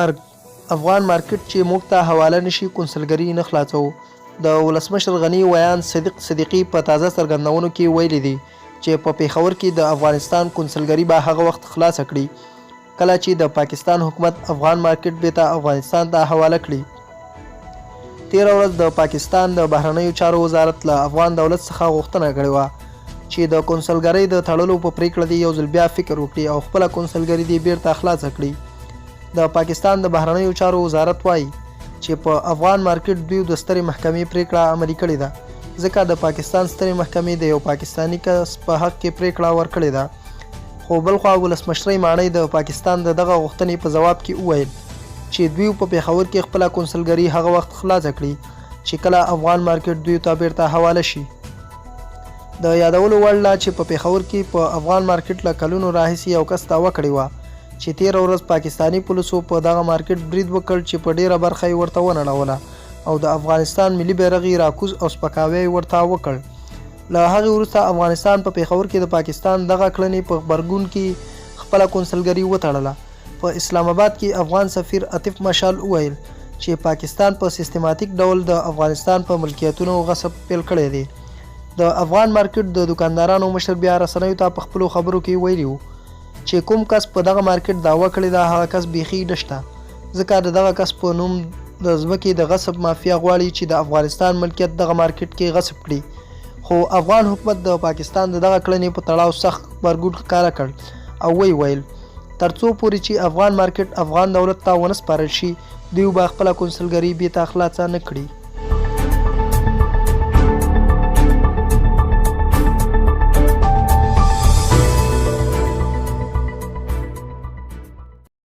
ارګ افغان مارکیټ چې موږ ته حواله نشي کونسلګري نه خلاصو. د ولسمشر غني ویان صدیقي په تازه څرګندونو کې ویلي دي چې په پیښور کې د افغانستان کونسلګري به هغه وخت خلاصه کړي کله چې د پاکستان حکومت افغان مارکیټ بیرته افغانستان ته حواله کړي. تېره ورځ د پاکستان د بهرنیو چارو وزارت له افغان دولت څخه غوښتنه کړې وه چې د کونسلګرۍ د تړلو په پریکړه دې یو ځل بیا فکر وکړي او خپله کونسلګري دې بیرته خلاصه کړي. د پاکستان د بهرنیو چارو وزارت وایي چې په افغان مارکیټ دوی د سترې محکمې پریکړه عملي کړې ده ځکه د پاکستان سترې محکمې د یو پاکستاني کس په حق کې پریکړه ورکړې ده. خو بلخوا ولسمشرۍ ماڼۍ د پاکستان د دغه غوښتنې په جواب کې وویل چې دوی په پیښور کې خپله کونسلګري هغه وخت خلاصه کړي چې کله افغان مارکیټ دوی ته بیرته حواله شي. د یادولو وړ ده چې په پیښور کې په افغان مارکیټ له کلونو راهیسې یو کس دعوه کړې وه چې تېره ورځ پاکستاني پولیسو په دغه مارکیټ برید وکړ چې په ډیره برخه یې ورته ونړوله او د افغانستان ملي بیرغ یې راکوز او سپکاوی یې ورته وکړ. له هغې وروسته افغانستان په پیښور کې د پاکستان دغه کړنې په غبرګون کې خپله کونسلګري وتړله. په اسلام آباد کې افغان سفیر عاطف مشال وویل چې پاکستان په سیستماتیک ډول د افغانستان په ملکیتونو غصب پیل کړی دی. د افغان مارکیټ د دکاندارانو مشر بیا رسنیو ته په خپلو خبرو کې ویلي وو چې کوم کس په دغه مارکیټ دعوه کړې ده هغه کس بیخي نشته ځکه د دغه کس په نوم د ځمکې د غصب مافیا غواړي چې د افغانستان ملکیت دغه مارکیټ کې غصب کړي. خو افغان حکومت د پاکستان د دغه کړنې په تړاو سخت غبرګون ښکاره کړ او ویل ترڅو پورې چې افغان مارکیټ افغان دولت ته ونه سپارل شي دوی به خپله کونسلګري بیرته خلاصه نه کړي.